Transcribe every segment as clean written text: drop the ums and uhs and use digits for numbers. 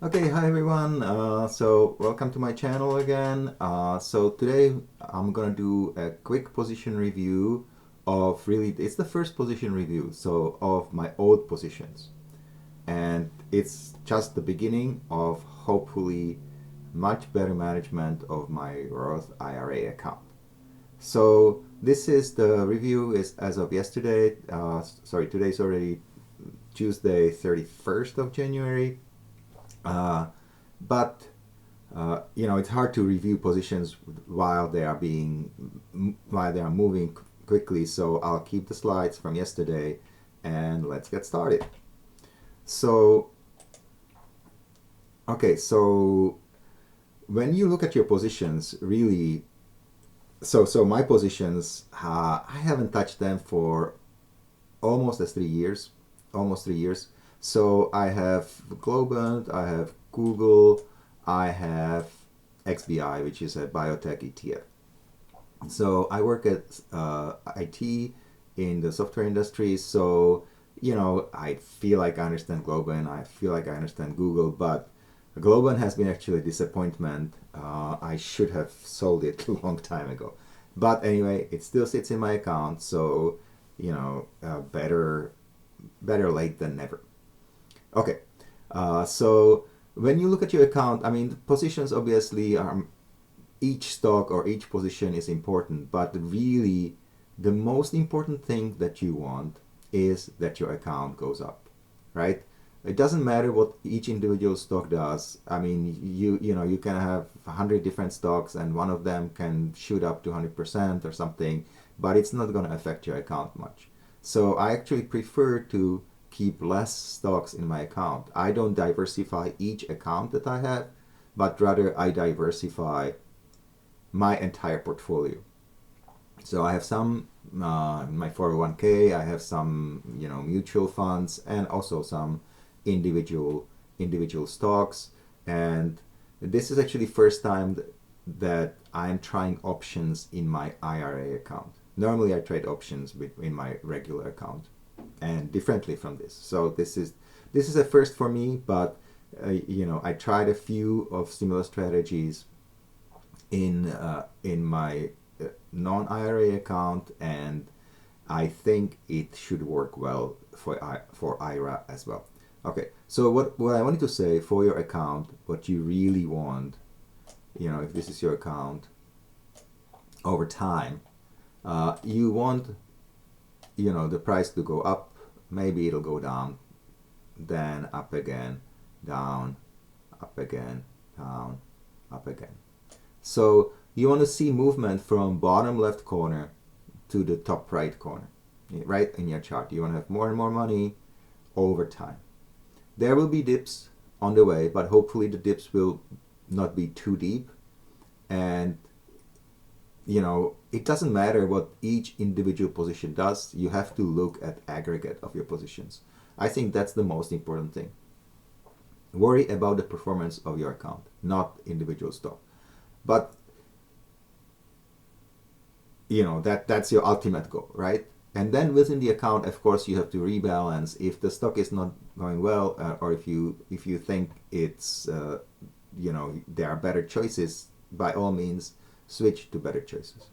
Okay, hi everyone. So welcome to my channel again. So today I'm gonna do a quick position review of it's the first position review, so of my old positions. And it's just the beginning of hopefully much better management of my Roth IRA account. So this is the review is as of yesterday. Sorry, today's already Tuesday, 31st of January. Uh, but it's hard to review positions while they are moving quickly. So I'll keep the slides from yesterday, and let's get started. So, okay, so when you look at your positions, really, so my positions, I haven't touched them for almost 3 years. So I have Globant, I have Google, I have XBI, which is a biotech ETF. So I work at IT in the software industry. So I feel like I understand Globant, I feel like I understand Google, but Globant has been actually a disappointment. I should have sold it a long time ago. But anyway, it still sits in my account, so better late than never. Okay, so when you look at your account, I mean, the positions obviously are each stock or each position is important, but really the most important thing that you want is that your account goes up, right? It doesn't matter what each individual stock does. I mean, you can have 100 different stocks and one of them can shoot up to 100% or something, but it's not going to affect your account much. So I actually prefer to keep less stocks in my account. I don't diversify each account that I have, but rather I diversify my entire portfolio. So I have some my 401k, I have some mutual funds, and also some individual stocks. And this is actually first time that I'm trying options in my IRA account. Normally I trade options in my regular account, and differently from this. So this is a first for me, but I tried a few of similar strategies in my non-IRA account, and I think it should work well for IRA as well. Okay, so what I wanted to say for your account, what you really want, if this is your account over time, you want the price to go up, maybe it'll go down, then up again, down, up again, down, up again. So you want to see movement from bottom left corner to the top right corner, right in your chart. You want to have more and more money over time. There will be dips on the way, but hopefully the dips will not be too deep. And it doesn't matter what each individual position does. You have to look at aggregate of your positions. I think that's the most important thing. Worry about the performance of your account, not individual stock. But that's your ultimate goal, right? And then within the account, of course, you have to rebalance if the stock is not going well, or if you think it's there are better choices. By all means, switch to better choices.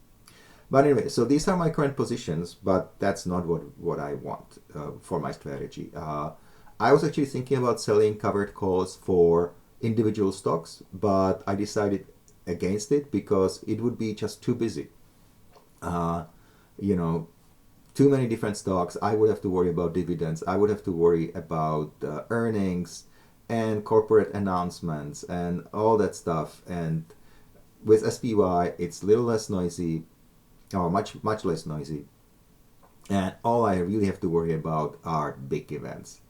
But anyway, so these are my current positions, but that's not what I want for my strategy. I was actually thinking about selling covered calls for individual stocks, but I decided against it because it would be just too busy. Uh, you know, Too many different stocks. I would have to worry about dividends. I would have to worry about earnings and corporate announcements and all that stuff. And with SPY, it's a little less noisy, or much less noisy. And all I really have to worry about are big events.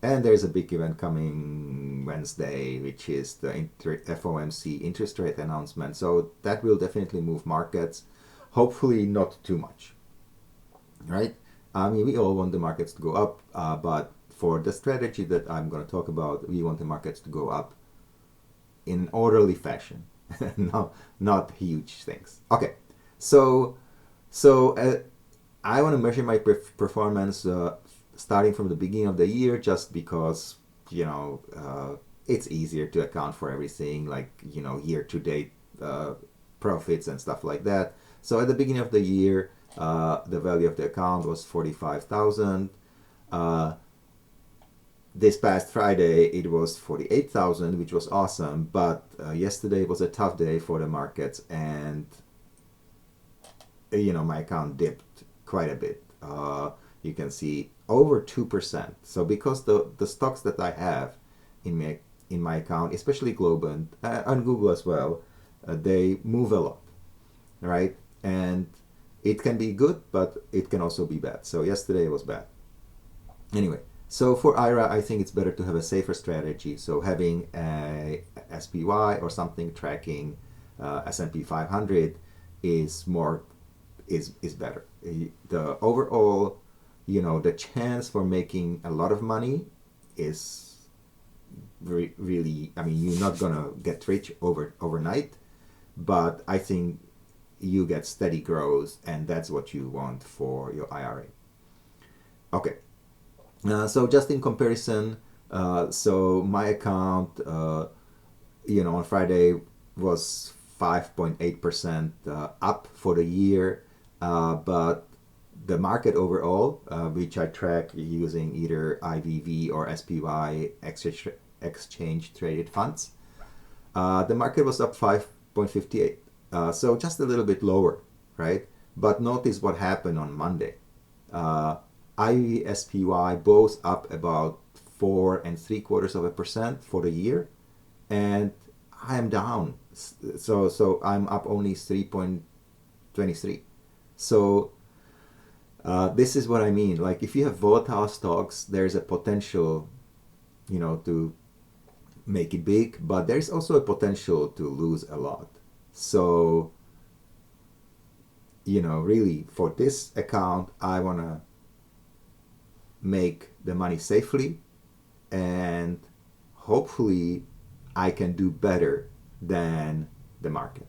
And there's a big event coming Wednesday, which is the FOMC interest rate announcement. So that will definitely move markets. Hopefully not too much, right? I mean, we all want the markets to go up, but for the strategy that I'm going to talk about, we want the markets to go up in orderly fashion, not huge things. Okay, so I want to measure my performance starting from the beginning of the year, just because it's easier to account for everything, like, year to date profits and stuff like that. So at the beginning of the year, the value of the account was 45,000. This past Friday it was 48,000, which was awesome, but yesterday was a tough day for the markets, and my account dipped quite a bit. You can see over 2%. So because the stocks that I have in my account, especially Globant, on Google as well, they move a lot, right? And it can be good, but it can also be bad. So yesterday was bad. Anyway, so for IRA, I think it's better to have a safer strategy. So having a SPY or something tracking S&P 500 is better. The overall, the chance for making a lot of money is really, I mean, you're not gonna get rich overnight, but I think you get steady growth, and that's what you want for your IRA. Okay, so just in comparison, so my account, on Friday was 5.8% up for the year, but the market overall, which I track using either IVV or SPY, exchange traded funds, the market was up 5.58. So just a little bit lower, right? But notice what happened on Monday. IVV, SPY both up about 4.75% for the year, and I am down. So I'm up only 3.23. So this is what I mean. Like, if you have volatile stocks, there's a potential, to make it big, but there's also a potential to lose a lot. So, really, for this account, I want to make the money safely, and hopefully I can do better than the market.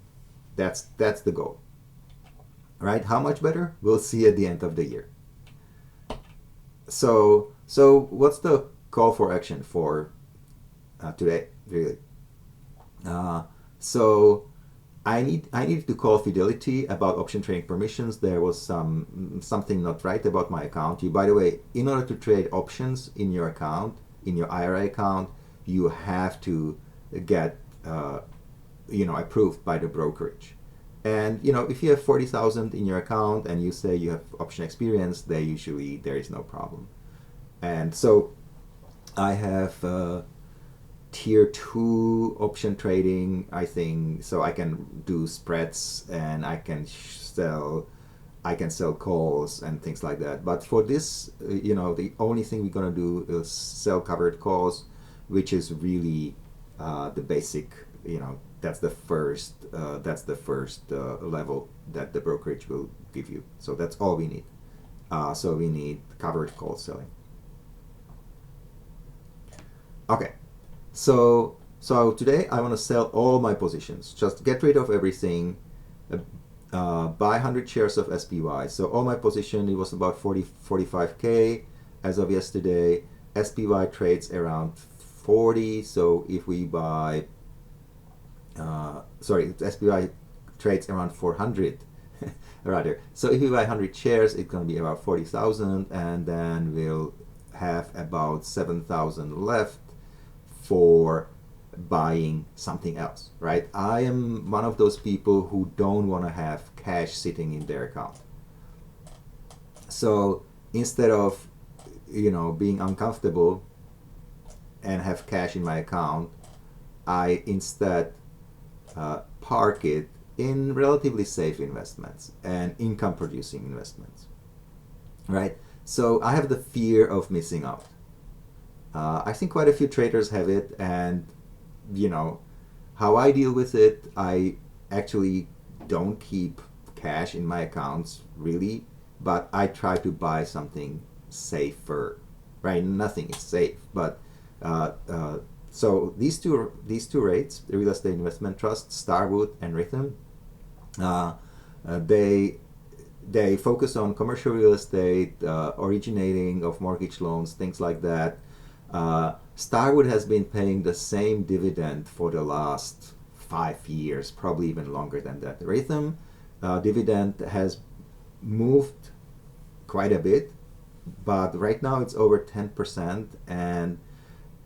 That's the goal. Right? How much better? We'll see at the end of the year. So what's the call for action for today, really? So I need to call Fidelity about option trading permissions. There was something not right about my account. By the way, in order to trade options in your account, in your IRA account, you have to get approved by the brokerage. And if you have 40,000 in your account and you say you have option experience, there is no problem. And so I have tier 2 option trading, I think, so I can do spreads, and I can sell calls and things like that. But for this, the only thing we're gonna do is sell covered calls, which is really the basic. That's the first level that the brokerage will give you. So that's all we need. So we need covered call selling. Okay. So today I want to sell all my positions. Just get rid of everything. Buy 100 shares of SPY. So all my position, it was about 45K as of yesterday. SPY trades around 40. So if we buy, SPY trades around 400 rather. So if we buy 100 shares, it's going to be about 40,000, and then we'll have about 7,000 left for buying something else, right? I am one of those people who don't want to have cash sitting in their account. So instead of being uncomfortable and have cash in my account, I instead park it in relatively safe investments and income producing investments, right? So I have the fear of missing out. I think quite a few traders have it, and how I deal with it, I actually don't keep cash in my accounts really, but I try to buy something safer, right? Nothing is safe, but so these two rates, the real estate investment trust, Starwood and Rhythm, they focus on commercial real estate, originating of mortgage loans, things like that. Starwood has been paying the same dividend for the last 5 years, probably even longer than that. Rhythm dividend has moved quite a bit, but right now it's over 10%. And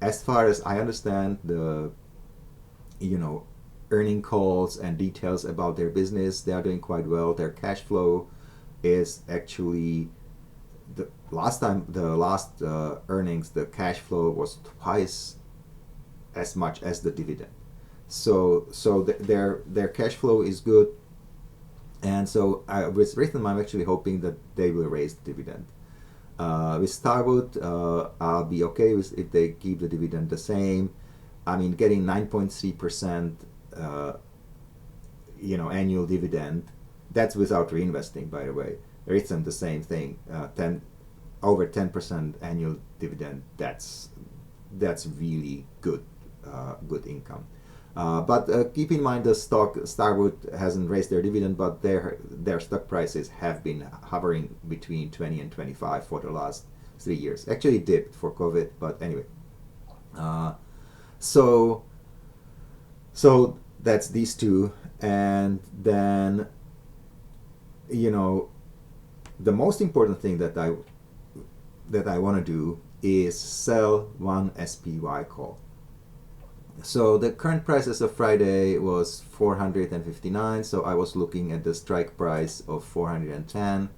as far as I understand, the earning calls and details about their business, they are doing quite well. Their cash flow is actually the last earnings, the cash flow was twice as much as the dividend. So their cash flow is good, and so with Rhythm, I'm actually hoping that they will raise the dividend. With Starwood, I'll be okay with if they keep the dividend the same. I mean, getting 9.3%, annual dividend. That's without reinvesting, by the way. Rhythm, the same thing. Over 10% annual dividend. That's really good, good income. But keep in mind, the Starwood hasn't raised their dividend, but their stock prices have been hovering between 20 and 25 for the last 3 years. Actually dipped for COVID, but anyway. So that's these two, and then the most important thing that I want to do is sell one SPY call. So the current price as of Friday was 459. So I was looking at the strike price of 410,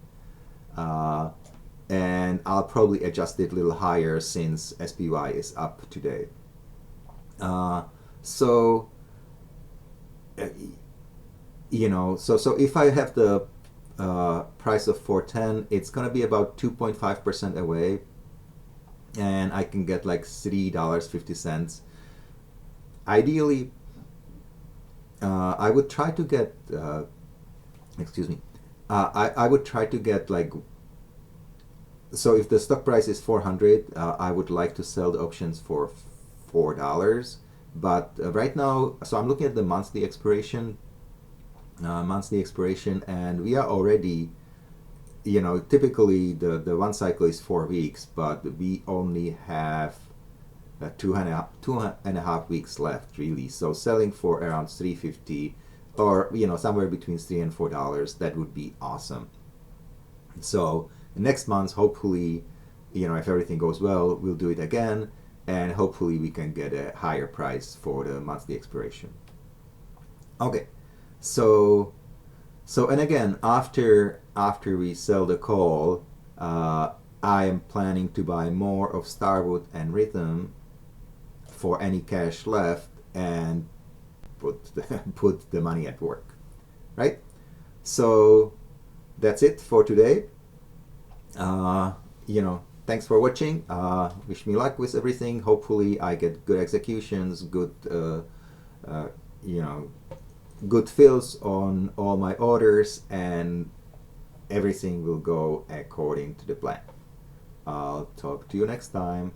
and I'll probably adjust it a little higher since SPY is up today. So if I have the price of 410, it's gonna be about 2.5% away, and I can get like $3.50. Ideally, I would try to get I would try to get like, so if the stock price is 400, I would like to sell the options for $4. But right now, so I'm looking at the monthly expiration, and we are already, typically the one cycle is 4 weeks, but we only have two and a half weeks left, really. So selling for around $3.50, or somewhere between $3 and $4, that would be awesome. So next month, hopefully, if everything goes well, we'll do it again, and hopefully we can get a higher price for the monthly expiration. Okay, so and again, after we sell the call, I am planning to buy more of Starwood and Rhythm for any cash left, and put the money at work, right? So that's it for today. Thanks for watching. Wish me luck with everything. Hopefully I get good executions, good good fills on all my orders, and everything will go according to the plan. I'll talk to you next time.